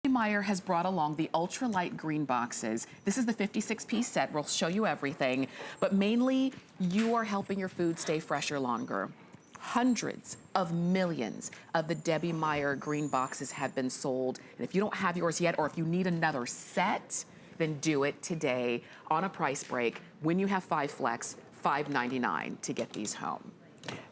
Meyer has brought along the UltraLite GreenBoxes. This is the 56-piece set. We'll show you everything, but mainly you are helping your food stay fresher longer. Hundreds of millions of the Debbie Meyer GreenBoxes have been sold. And if you don't have yours yet, or if you need another set, then do it today on a price break. When you have 5 flex, $5.99 to get these home.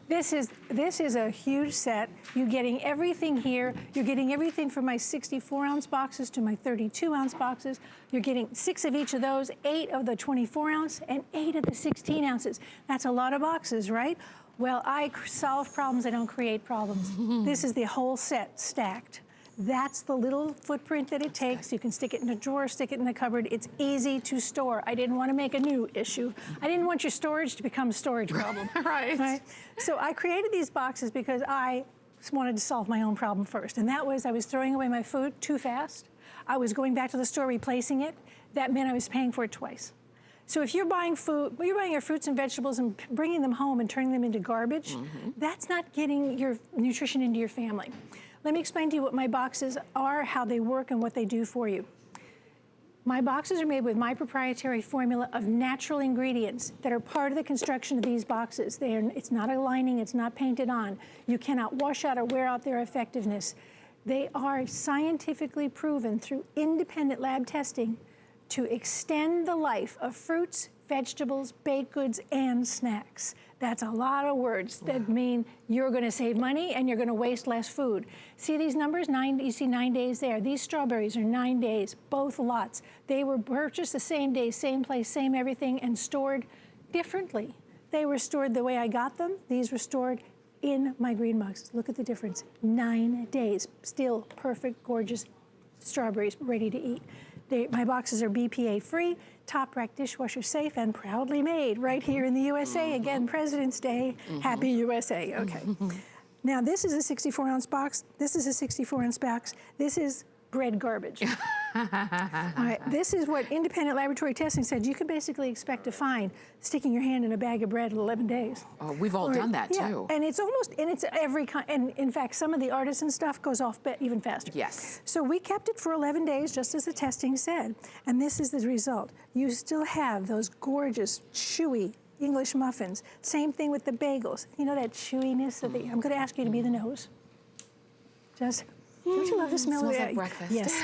This is a huge set. You're getting everything here. You're getting everything from my 64-ounce boxes to my 32-ounce boxes. You're getting 6 of each of those, 8 of the 24-ounce, and 8 of the 16 ounces. That's a lot of boxes, right? Well, I solve problems, I don't create problems. This is the whole set stacked. That's the little footprint that it takes. You can stick it in a drawer, stick it in the cupboard. It's easy to store. I didn't want to make a new issue. I didn't want your storage to become a storage problem. Right. So I created these boxes because I wanted to solve my own problem first. And that was I was throwing away my food too fast. I was going back to the store replacing it. That meant I was paying for it twice. So if you're buying food, you're buying your fruits and vegetables and bringing them home and turning them into garbage, that's not getting your nutrition into your family. Let me explain to you what my boxes are, how they work, and what they do for you. My boxes are made with my proprietary formula of natural ingredients that are part of the construction of these boxes. It's not a lining, it's not painted on. You cannot wash out or wear out their effectiveness. They are scientifically proven through independent lab testing to extend the life of fruits, vegetables, baked goods, and snacks. That's a lot of words that mean you're gonna save money and you're gonna waste less food. See these numbers? You see 9 days there. These strawberries are 9 days, both lots. They were purchased the same day, same place, same everything, and stored differently. They were stored the way I got them. These were stored in my green boxes. Look at the difference. 9 days, still perfect, gorgeous strawberries ready to eat. My boxes are BPA free, top rack dishwasher safe, and proudly made right here in the USA. Again, President's Day, happy USA, okay. Now this is a 64-ounce box, this is a 64-ounce box, this is bread garbage. All right, this is what independent laboratory testing said you could basically expect to find sticking your hand in a bag of bread in 11 days. Oh, we've all done that too. And it's almost, and it's every kind, and in fact, some of the artisan stuff goes off even faster. Yes. So we kept it for 11 days, just as the testing said. And this is the result. You still have those gorgeous, chewy English muffins. Same thing with the bagels. You know that chewiness of the, I'm gonna ask you to be the nose. Just, don't you love the smell of that? Like breakfast. Yes.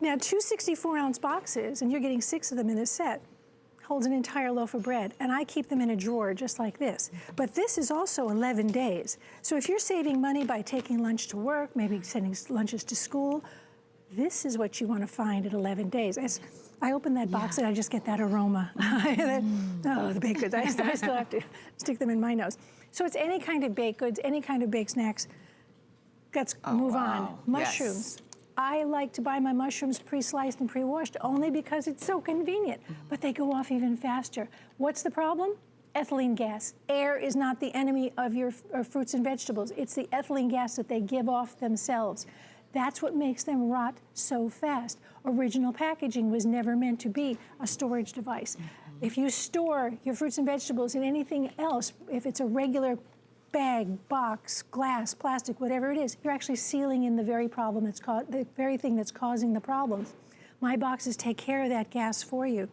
Now, 2 64-ounce boxes, and you're getting 6 of them in this set, holds an entire loaf of bread, and I keep them in a drawer just like this. But this is also 11 days. So if you're saving money by taking lunch to work, maybe sending lunches to school, this is what you want to find at 11 days. I open that box and I just get that aroma. Oh, the baked goods, I still have to stick them in my nose. So it's any kind of baked goods, any kind of baked snacks. Let's move on. Mushrooms. Yes. I like to buy my mushrooms pre-sliced and pre-washed only because it's so convenient, but they go off even faster. What's the problem? Ethylene gas. Air is not the enemy of your fruits and vegetables. It's the ethylene gas that they give off themselves. That's what makes them rot so fast. Original packaging was never meant to be a storage device. If you store your fruits and vegetables in anything else, if it's a regular bag, box, glass, plastic, whatever it is, you're actually sealing in the very problem that's the very thing that's causing the problems. My boxes take care of that gas for you.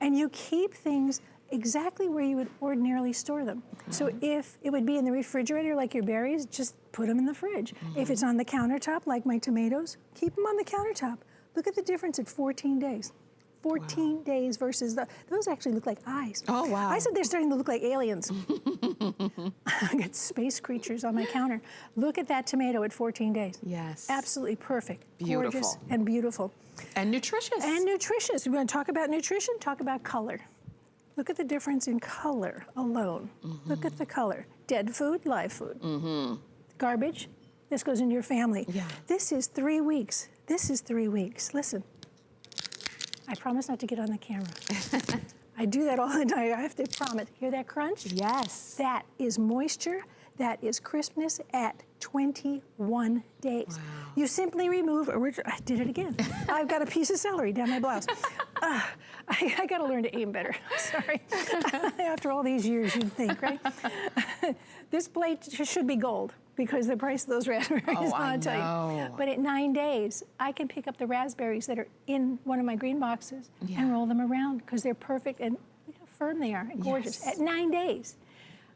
And you keep things exactly where you would ordinarily store them. So if it would be in the refrigerator like your berries, just put them in the fridge. If it's on the countertop like my tomatoes, keep them on the countertop. Look at the difference at 14 days. 14 days versus those actually look like eyes. Oh, wow. I said they're starting to look like aliens. I got space creatures on my counter. Look at that tomato at 14 days. Yes. Absolutely perfect. Beautiful. Gorgeous and beautiful. And nutritious. And nutritious. We want to talk about nutrition, talk about color. Look at the difference in color alone. Look at the color. Dead food, live food. Garbage, this goes into your family. Yeah. This is 3 weeks. This is 3 weeks. Listen. I promise not to get on the camera. I do that all the time. I have to promise. Hear that crunch? Yes. That is moisture. That is crispness at 21 days. Wow. You simply remove, I did it again. I've got a piece of celery down my blouse. I gotta learn to aim better, sorry. After all these years, you'd think, right? This plate should be gold. because the price of those raspberries, Oh, I I'll tell you. But at 9 days, I can pick up the raspberries that are in one of my green boxes and roll them around because they're perfect and look how firm they are and gorgeous. At 9 days.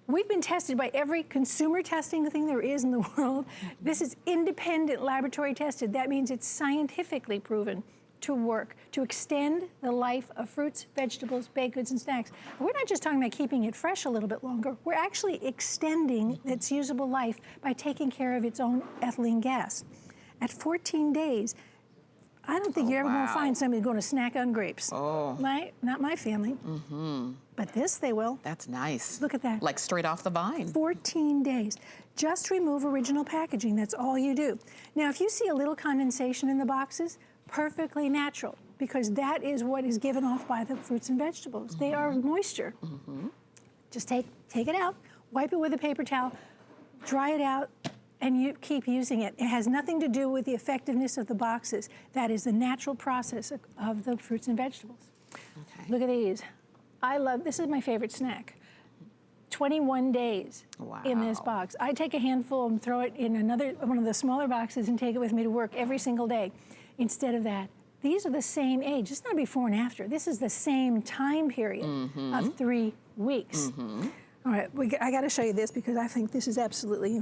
We've been tested by every consumer testing thing there is in the world. This is independent laboratory tested. That means it's scientifically proven to work, to extend the life of fruits, vegetables, baked goods, and snacks. We're not just talking about keeping it fresh a little bit longer. We're actually extending its usable life by taking care of its own ethylene gas. At 14 days, I don't think you're ever going to find somebody going to snack on grapes. Not my family. But this they will. That's nice. Look at that. Like straight off the vine. 14 days. Just remove original packaging. That's all you do. Now, if you see a little condensation in the boxes, perfectly natural, because that is what is given off by the fruits and vegetables. They are moisture. Just take it out, wipe it with a paper towel, dry it out, and you keep using it. It has nothing to do with the effectiveness of the boxes. That is the natural process of the fruits and vegetables. Look at these. This is my favorite snack. 21 days in this box. I take a handful and throw it in one of the smaller boxes and take it with me to work every single day. Instead of that, these are the same age. It's not before and after. This is the same time period of 3 weeks. All right, I got to show you this because I think this is absolutely,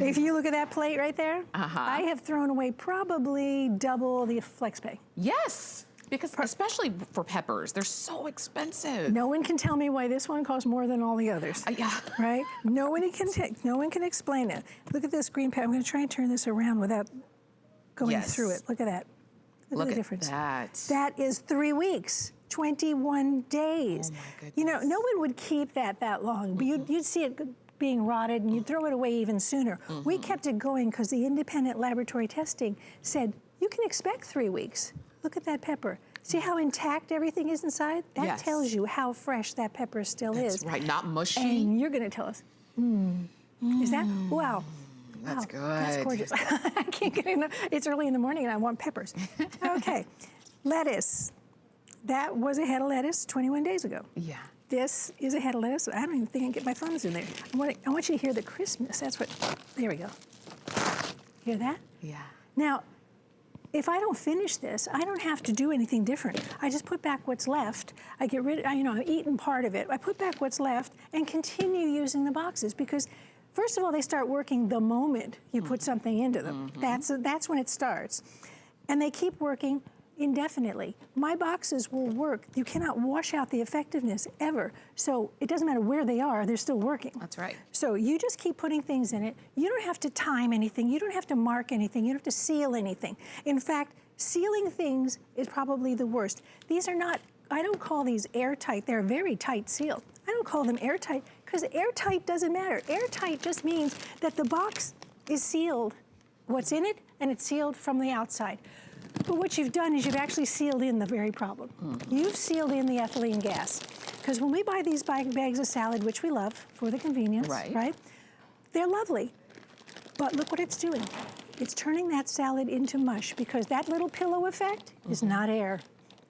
if you look at that plate right there, I have thrown away probably double the flex pay. Yes, because especially for peppers, they're so expensive. No one can tell me why this one costs more than all the others. Right? No one can explain it. Look at this green pepper. I'm going to try and turn this around without going through it. Look at that. Look at the difference. That is 3 weeks, 21 days. Oh my goodness. You know, no one would keep that long, but you'd see it being rotted and you'd throw it away even sooner. We kept it going because the independent laboratory testing said, you can expect 3 weeks. Look at that pepper. See how intact everything is inside? That tells you how fresh that pepper still is. That's right, not mushy. And you're gonna tell us, is that, wow. That's good. That's gorgeous. I can't get enough. It's early in the morning and I want peppers. Okay, lettuce. That was a head of lettuce 21 days ago. This is a head of lettuce. I don't even think I can get my thumbs in there. I want you to hear the crispness. That's what, there we go. Hear that? Now, if I don't finish this, I don't have to do anything different. I just put back what's left. I get rid of, I've eaten part of it. I put back what's left and continue using the boxes because first of all, they start working the moment you put something into them. That's when it starts. And they keep working indefinitely. My boxes will work. You cannot wash out the effectiveness ever. So it doesn't matter where they are, they're still working. That's right. So you just keep putting things in it. You don't have to time anything. You don't have to mark anything. You don't have to seal anything. In fact, sealing things is probably the worst. These are not, I don't call these airtight. They're very tight sealed. I don't call them airtight because airtight doesn't matter. Airtight just means that the box is sealed, what's in it, and it's sealed from the outside. But what you've done is you've actually sealed in the very problem. You've sealed in the ethylene gas. Because when we buy these bags of salad, which we love for the convenience, right? They're lovely. But look what it's doing. It's turning that salad into mush because that little pillow effect is not air.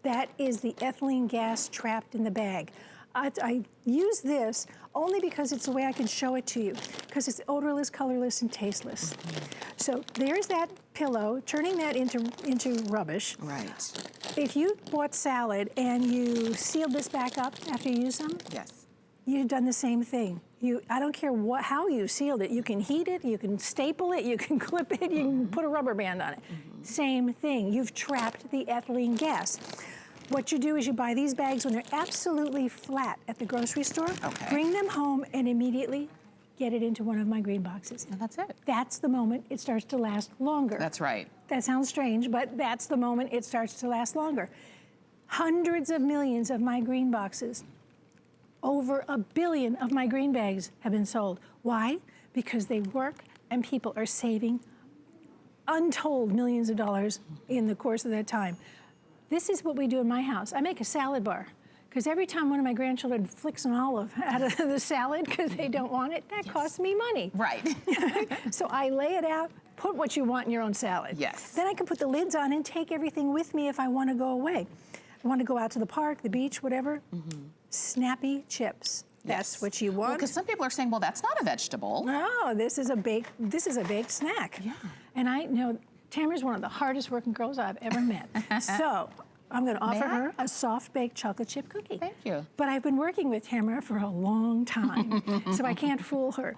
That is the ethylene gas trapped in the bag. I use this only because it's the way I can show it to you, because it's odorless, colorless, and tasteless. So there's that pillow, turning that into rubbish. If you bought salad and you sealed this back up after you use them, you've done the same thing. I don't care how you sealed it. You can heat it, you can staple it, you can clip it, you can put a rubber band on it. Same thing. You've trapped the ethylene gas. What you do is you buy these bags when they're absolutely flat at the grocery store, bring them home, and immediately get it into one of my green boxes. And that's it. That's the moment it starts to last longer. That's right. That sounds strange, but that's the moment it starts to last longer. Hundreds of millions of my green boxes, over 1 billion of my green bags have been sold. Why? Because they work and people are saving untold millions of dollars in the course of that time. This is what we do in my house. I make a salad bar because every time one of my grandchildren flicks an olive out of the salad because they don't want it, that costs me money. So I lay it out, put what you want in your own salad. Then I can put the lids on and take everything with me if I want to go away. I want to go out to the park, the beach, whatever. Snappy chips. That's what you want. Because some people are saying, well, that's not a vegetable. No, this is a baked snack. Yeah. And I know Tamara's one of the hardest working girls I've ever met. So I'm going to offer her a soft baked chocolate chip cookie. Thank you. But I've been working with Tamara for a long time, so I can't fool her.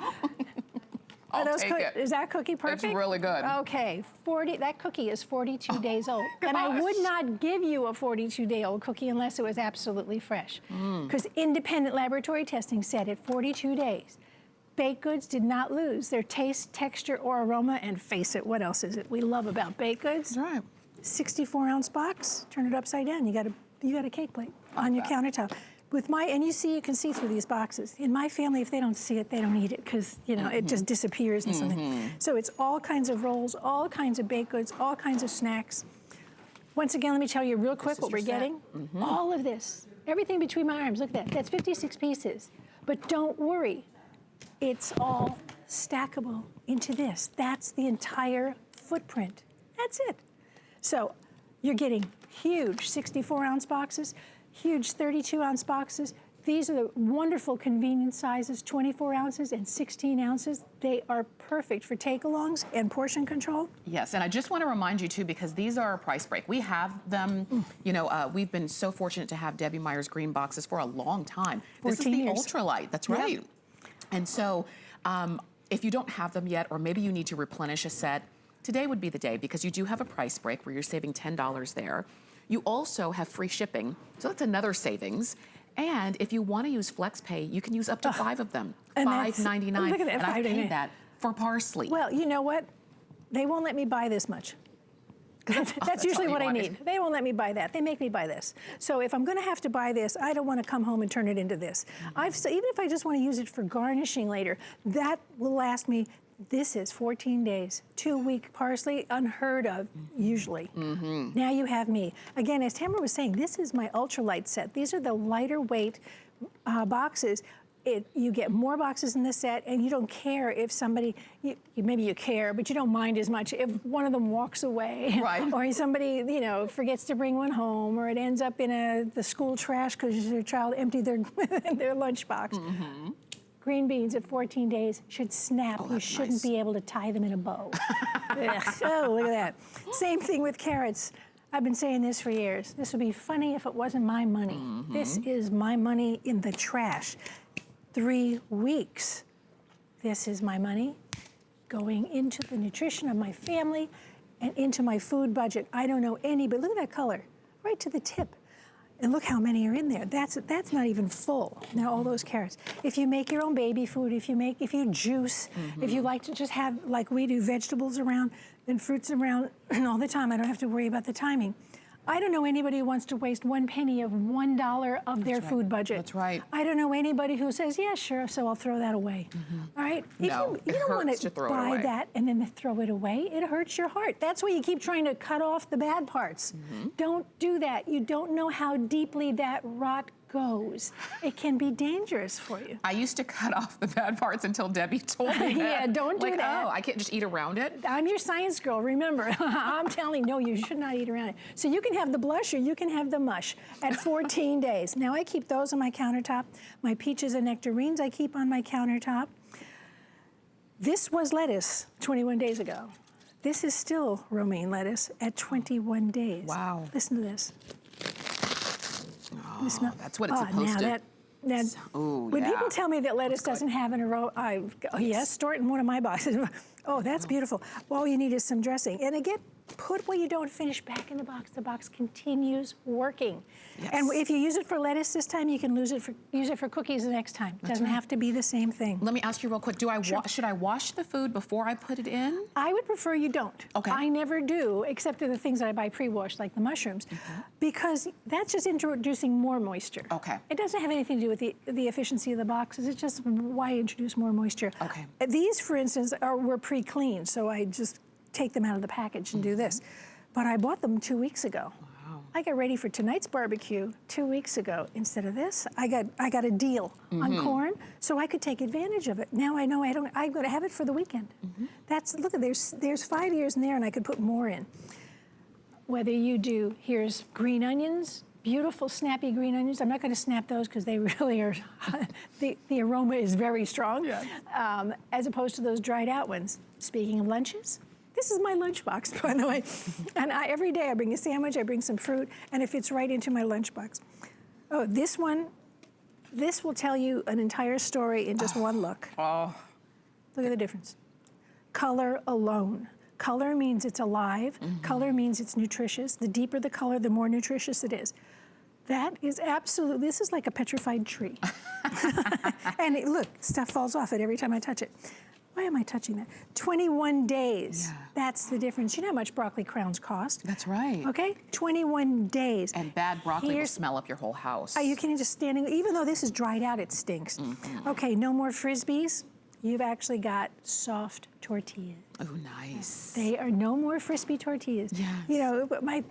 I'll take it. Is that cookie perfect? It's really good. Okay, that cookie is 42 days old. And I Gosh. would not give you a 42-day-old cookie unless it was absolutely fresh. Because independent laboratory testing said at 42 days, baked goods did not lose their taste, texture, or aroma. And face it, what else is it we love about baked goods? That's right. 64-ounce box, turn it upside down. You got a cake plate on your countertop. And you can see through these boxes. In my family, if they don't see it, they don't eat it because, it just disappears in something. So it's all kinds of rolls, all kinds of baked goods, all kinds of snacks. Once again, let me tell you real quick what we're getting. All of this, everything between my arms, look at that. That's 56 pieces. But don't worry, it's all stackable into this. That's the entire footprint. That's it. So you're getting huge 64-ounce boxes, huge 32-ounce boxes. These are the wonderful convenient sizes, 24 ounces and 16 ounces. They are perfect for take-alongs and portion control. Yes, and I just want to remind you too, because these are a price break. We have them, we've been so fortunate to have Debbie Meyer's GreenBoxes for a long time. This is the years. UltraLite, that's right. Yep. And so if you don't have them yet, or maybe you need to replenish a set, today would be the day because you do have a price break where you're saving $10 there. You also have free shipping, so that's another savings. And if you want to use FlexPay, you can use up to 5 of them, $5.99. Look at that, and I paid $5.99. that for parsley. Well, you know what? They won't let me buy this much. That's usually what I need. They won't let me buy that. They make me buy this. So if I'm going to have to buy this, I don't want to come home and turn it into this. Even if I just want to use it for garnishing later, that will last me. This is 14 days, 2-week parsley, unheard of, usually. Now you have me. Again, as Tamara was saying, this is my UltraLite set. These are the lighter weight boxes. You get more boxes in the set, and you don't care if somebody, maybe you care, but you don't mind as much if one of them walks away. Right. Or somebody, forgets to bring one home, or it ends up in the school trash because their child emptied their lunchbox. Green beans at 14 days should snap. You shouldn't be able to tie them in a bow. Oh, look at that. Same thing with carrots. I've been saying this for years. This would be funny if it wasn't my money. This is my money in the trash. 3 weeks. This is my money going into the nutrition of my family and into my food budget. I don't know but look at that color, right to the tip. And look how many are in there. That's not even full. Now all those carrots. If you make your own baby food, if you juice, if you like to just have, like we do, vegetables around and fruits around all the time, I don't have to worry about the timing. I don't know anybody who wants to waste 1 penny of $1 of their food budget. That's right. I don't know anybody who says, yeah, sure, so I'll throw that away. All right? No, you don't want to buy away. that and then throw it away. It hurts your heart. That's why you keep trying to cut off the bad parts. Don't do that. You don't know how deeply that rot goes. It can be dangerous for you. I used to cut off the bad parts until Debbie told me that. Yeah, don't do that. Oh, I can't just eat around it? I'm your science girl, remember. I'm telling you, no, you should not eat around it. So you can have the blush or you can have the mush at 14 days. Now I keep those on my countertop. My peaches and nectarines I keep on my countertop. This was lettuce 21 days ago. This is still romaine lettuce at 21 days. Wow. Listen to this. Oh, that's what it's supposed to. When people tell me that lettuce doesn't have an aroma, yes, store it in one of my boxes. Oh, that's beautiful. All you need is some dressing. And again, put what you don't finish back in the box. The box continues working. Yes. And if you use it for lettuce this time, you can use it for cookies the next time. It doesn't have to be the same thing. Let me ask you real quick, should I wash the food before I put it in? I would prefer you don't. Okay. I never do, except for the things that I buy pre-washed, like the mushrooms, because that's just introducing more moisture. Okay. It doesn't have anything to do with the efficiency of the boxes. It's just why introduce more moisture. Okay. These, for instance, were pre-cleaned, so I just take them out of the package and do this. But I bought them 2 weeks ago. Wow. I got ready for tonight's barbecue 2 weeks ago. Instead of this, I got a deal on corn, so I could take advantage of it. Now I know I'm going to have it for the weekend. Look at there's 5 years in there, and I could put more in. Whether you do, here's green onions, beautiful snappy green onions. I'm not going to snap those because they really are, the aroma is very strong, Yes. as opposed to those dried out ones. Speaking of lunches, this is my lunchbox, by the way. And every day I bring a sandwich, I bring some fruit, and it fits right into my lunchbox. Oh, this one, this will tell you an entire story in just one look. Oh. Look at the difference. Color alone. Color means it's alive. Color means it's nutritious. The deeper the color, the more nutritious it is. That is absolutely, this is like a petrified tree. And look, stuff falls off it every time I touch it. Why am I touching that? 21 days. Yeah. That's the difference. You know how much broccoli crowns cost? That's right. Okay, 21 days. And bad broccoli will smell up your whole house. You can't just standing, even though this is dried out, it stinks. Okay, no more Frisbees. You've actually got soft tortillas. Oh, nice. They are no more crispy tortillas. Yes. You know, my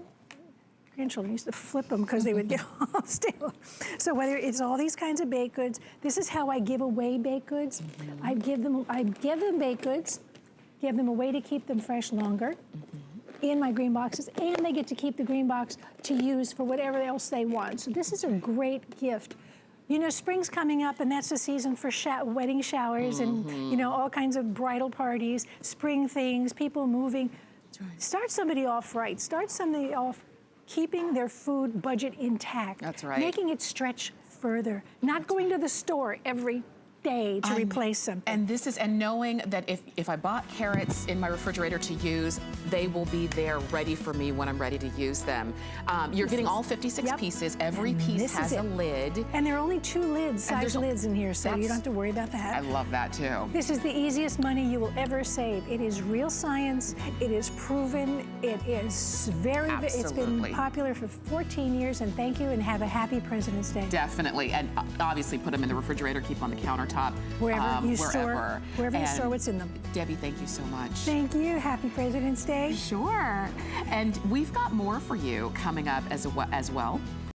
grandchildren used to flip them because they would get all stale. So whether it's all these kinds of baked goods, this is how I give away baked goods. I give them baked goods, give them a way to keep them fresh longer in my green boxes, and they get to keep the green box to use for whatever else they want. So this is a great gift. You know, spring's coming up, and that's the season for wedding showers and, you know, all kinds of bridal parties, spring things, people moving. That's right. Start somebody off right. Start somebody off keeping their food budget intact. That's right. Making it stretch further. Not going to the store every day to replace something. And this is, and knowing that if I bought carrots in my refrigerator to use, they will be there ready for me when I'm ready to use them. You're getting all 56 pieces. Every piece has a lid. And there are only 2 lids, size lids in here, so you don't have to worry about that. I love that too. This is the easiest money you will ever save. It is real science. It is proven. It is very, it's been popular for 14 years, and thank you, and have a happy President's Day. Definitely, and obviously put them in the refrigerator, keep on the countertop. Wherever you store what's in them. Debbie, thank you so much. Thank you. Happy President's Day. Sure. And we've got more for you coming up as well.